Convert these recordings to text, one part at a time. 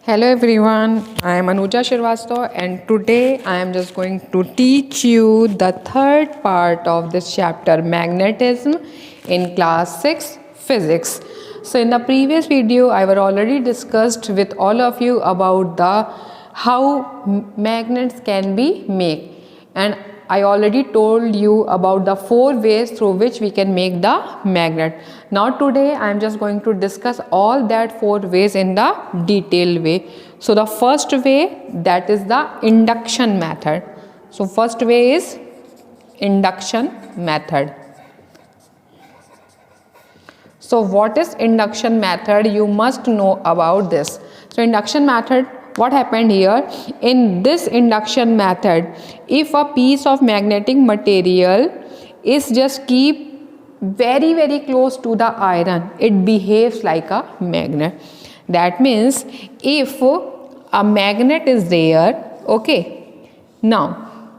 Hello everyone, I am Anuja Shrivastava and today I am just going to teach you the third part of this chapter magnetism in class 6 physics. So in the previous video I were already discussed with all of you about the how magnets can be made, and I already told you about the 4 ways through which we can make the magnet. Now today I am just going to discuss all that 4 ways in the detailed way. So the first way, that is the induction method. So first way is induction method. So what is induction method? You must know about this. So induction method, what happened here? In this induction method, if a piece of magnetic material is just keep very close to the iron, it behaves like a magnet. That means if a magnet is there, okay, now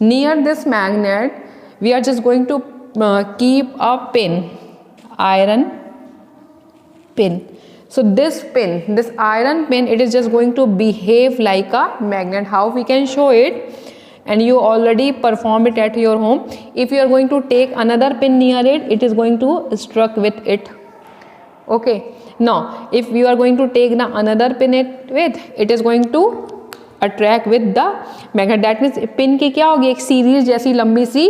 near this magnet we are just going to keep a pin, iron pin. So this pin, this iron pin, it is just going to behave like a magnet. How we can show it? And you already perform it at your home. If you are going to take another pin near it, it is going to struck with it. Okay. Now, if you are going to take the another pin it is going to attract with the magnet. That means pin की क्या होगी? एक series जैसी लंबी सी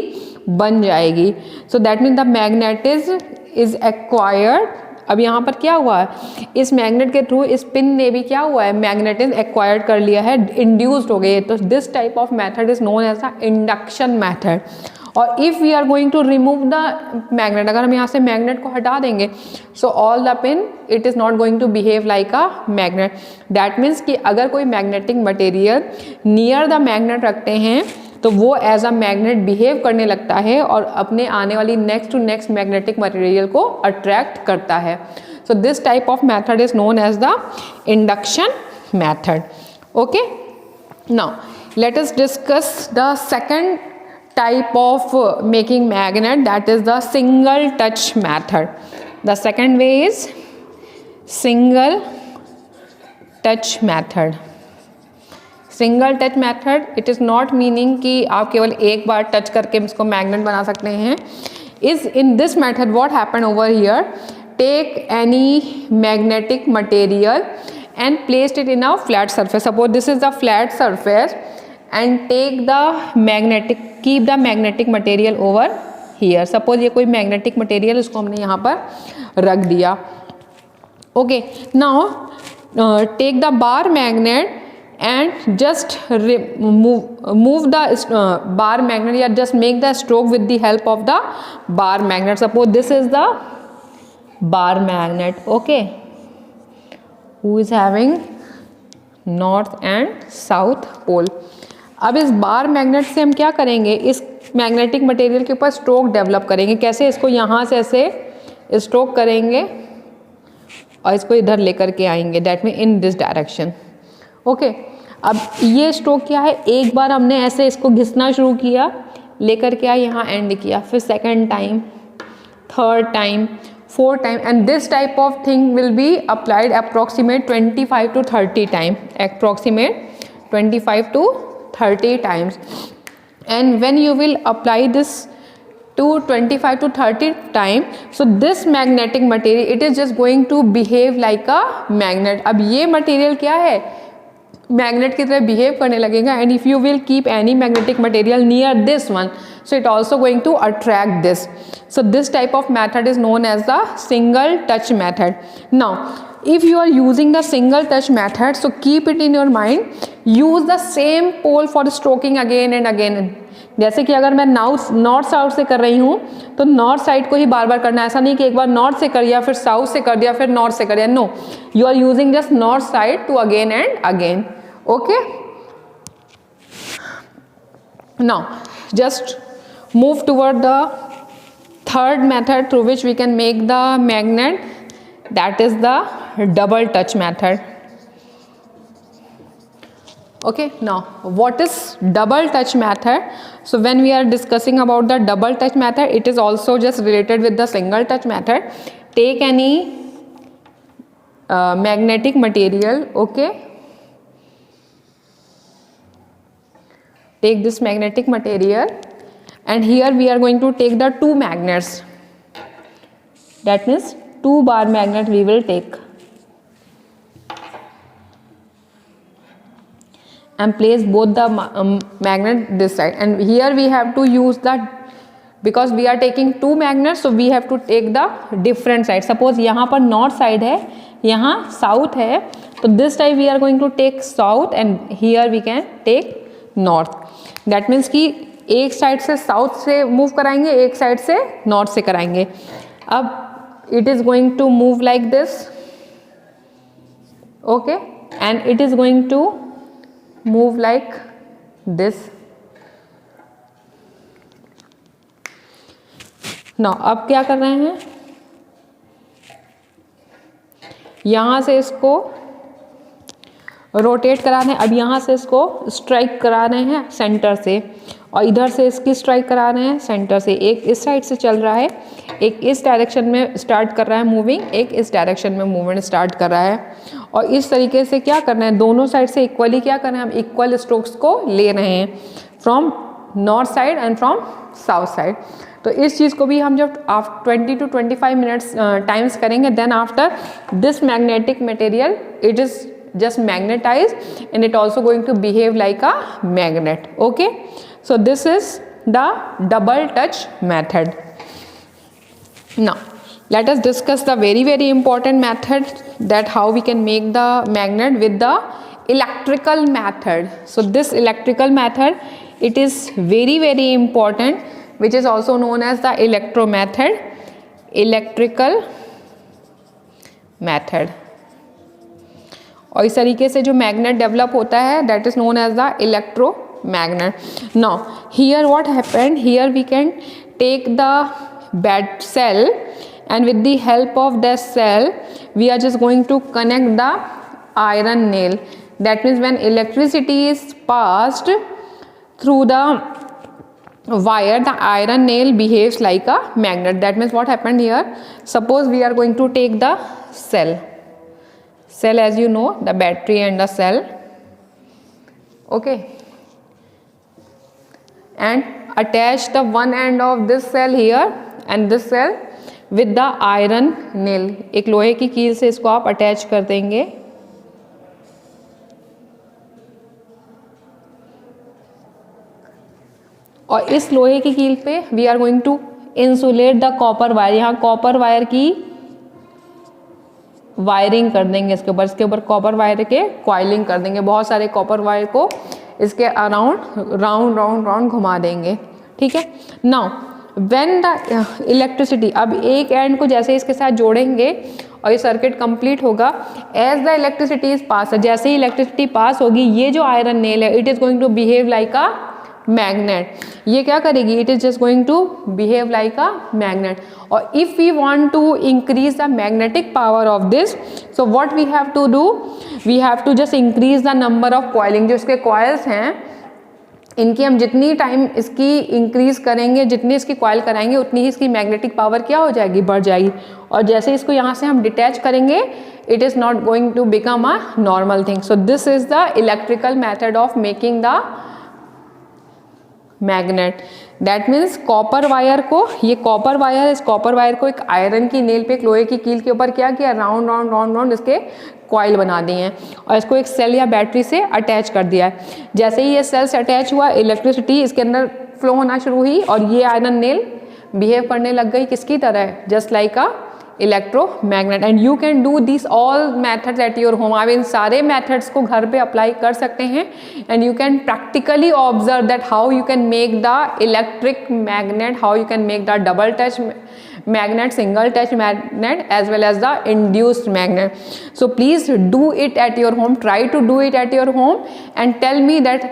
बन जाएगी. So that means the magnetism is acquired. अब यहाँ पर क्या हुआ है? इस मैग्नेट के थ्रू इस पिन ने भी क्या हुआ है? मैग्नेटिज्म एक्वायर्ड कर लिया है, इंड्यूस्ड हो गई है. तो this type of method is known as the induction method. और if we are going to remove the magnet, अगर हम यहाँ से मैग्नेट को हटा देंगे, so all the pin it is not going to behave like a magnet. That means कि अगर कोई magnetic material near the magnet रखते हैं तो वो एज अ मैग्नेट बिहेव करने लगता है और अपने आने वाली next to next magnetic material को अट्रैक्ट करता है. So this type of method is known as the induction method. Okay, now let us discuss the second type of making magnet, that is the single touch method. The second way is single touch method. Single touch method, it is not meaning कि आप केवल एक बार touch करके इसको magnet बना सकते हैं. Is in this method what happen over here, take any magnetic material and placed it in a flat surface. Suppose this is the flat surface and take the magnetic, keep the magnetic material over here. Suppose ये कोई magnetic material, उसको हमने यहाँ पर रख दिया. Okay, now take the bar magnet and just move the bar magnet, या just make the stroke with the help of the bar magnet. Suppose this is the bar magnet, okay, who is having north and south pole. अब इस bar magnet से हम क्या करेंगे? इस magnetic material के ऊपर स्ट्रोक डेवलप करेंगे. कैसे? इसको यहाँ से ऐसे स्ट्रोक करेंगे और इसको इधर लेकर के आएंगे. That mean in this direction. Okay, अब ये स्ट्रोक क्या है? एक बार हमने ऐसे इसको घिसना शुरू किया, लेकर के आए, यहाँ एंड किया, फिर second time, third time, fourth time, and this type of thing will be applied approximate 25 to 30 time, approximate 25 to 30 times. And when you will apply this to 25 to 30 time, so this magnetic material it is just going to behave like a magnet. अब ये material क्या है? Magnet की तरह behave करने लगेगा. And if you will keep any magnetic material near this one, so it also going to attract this. So this type of method is known as the single touch method. Now if you are using the single touch method, so keep it in your mind, use the same pole for stroking again and again. जैसे कि अगर मैं north south से कर रही हूँ तो north side को ही बार बार करना है. ऐसा नहीं कि एक बार नॉर्थ से कर दिया, फिर साउथ से कर दिया, फिर नॉर्थ से कर दिया. No, you are using just north side to again and again. Okay, now just move toward the third method through which we can make the magnet, that is the double touch method. Okay, now what is double touch method? So when we are discussing about the double touch method, it is also just related with the single touch method. Take any magnetic material, okay, take this magnetic material, and here we are going to take the two magnets. That means 2 bar magnet we will take and place both the magnet this side, and here we have to use the, because we are taking 2 magnets, so we have to take the different side. Suppose यहाँ पर north side है, यहाँ south है, तो this time we are going to take south and here we can take north. That means कि एक side से south से मूव कराएंगे, एक साइड से नॉर्थ से कराएंगे. अब it is going to move like this, okay, and it is going to move like this. Now अब क्या कर रहे हैं, यहां से इसको रोटेट करा रहे हैं. अब यहाँ से इसको स्ट्राइक करा रहे हैं सेंटर से, और इधर से इसकी स्ट्राइक करा रहे हैं सेंटर से. एक इस साइड से चल रहा है, एक इस डायरेक्शन में स्टार्ट कर रहा है मूविंग, एक इस डायरेक्शन में मूवमेंट स्टार्ट कर रहा है. और इस तरीके से क्या करना है, दोनों साइड से इक्वली क्या कर रहे हैं, हम इक्वल स्ट्रोक्स को ले रहे हैं from north side and from south side. तो इस चीज़ को भी हम जब 20 to 25 मिनट्स टाइम्स करेंगे, then after this magnetic material it is just magnetized and it also going to behave like a magnet. Okay, so this is the double touch method. Now let us discuss the very important method, that how we can make the magnet with the electrical method. So this electrical method, it is very important, which is also known as the electro method, electrical method. और इस तरीके से जो magnet develop होता है, that is known as the electro magnet. Now here what happened, here we can take the bat cell and with the help of that cell we are just going to connect the iron nail. That means when electricity is passed through the wire, the iron nail behaves like a magnet. That means what happened here, suppose we are going to take the cell, as you know, the battery and the cell, okay, and attach the one end of this cell here and this cell with the iron nail. एक लोहे की कील से इसको आप attach कर देंगे. और इस लोहे की कील पे we are going to insulate the copper wire. यहाँ कॉपर वायर की वायरिंग कर देंगे इसके ऊपर कॉपर वायर के कॉइलिंग कर देंगे. बहुत सारे कॉपर वायर को इसके अराउंड राउंड घुमा देंगे. ठीक है. नाउ व्हेन द इलेक्ट्रिसिटी, अब एक एंड को जैसे इसके साथ जोड़ेंगे और ये सर्किट कंप्लीट होगा, as the electricity is pass, जैसे ही इलेक्ट्रिसिटी पास होगी, ये जो आयरन नेल है it is going to behave like a magnet. ये क्या करेगी, it is just going to behave like a magnet. और if we want to increase the magnetic power of this, so what we have to do, we have to just increase the number of coiling. जो इसके coils हैं, इनकी हम जितनी time इसकी increase करेंगे, जितनी इसकी कॉइल कराएंगे, उतनी ही इसकी मैग्नेटिक पावर क्या हो जाएगी, बढ़ जाएगी. और जैसे इसको यहाँ से हम डिटैच करेंगे, it is not going to become a normal thing. So this is the electrical method of making the magnet. That means copper wire को, ये कॉपर वायर, इस कॉपर वायर को एक आयरन की नेल पे, एक लोहे की कील के ऊपर क्या किया, राउंड इसके कॉइल बना दिए हैं और इसको एक सेल या बैटरी से अटैच कर दिया है. जैसे ही ये सेल से अटैच हुआ, इलेक्ट्रिसिटी इसके अंदर फ्लो होना शुरू हुई और ये आयरन नेल बिहेव करने लग गई किसकी तरह, just like a electromagnet. And you can do this all methods at your home. आप इन सारे मैथड्स को घर पे अप्लाई कर सकते हैं and you can practically observe that how you can make the electric magnet, how you can make the double touch magnet, single touch magnet, as well as the induced magnet. So please do it at your home, try to do it at your home and tell me that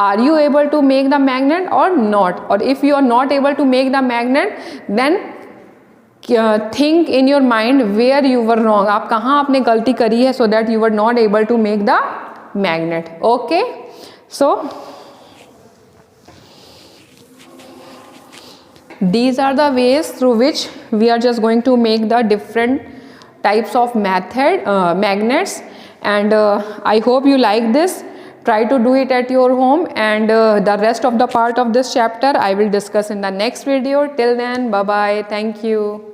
are you able to make the magnet or not. Or if you are not able to make the magnet, then think in your mind where you were wrong. आप कहाँ आपने गलती करी है, so that you were not able to make the magnet. Okay, so these are the ways through which we are just going to make the different types of magnets. And I hope you like this. Try to do it at your home, and the rest of the part of this chapter I will discuss in the next video. Till then, bye bye. Thank you.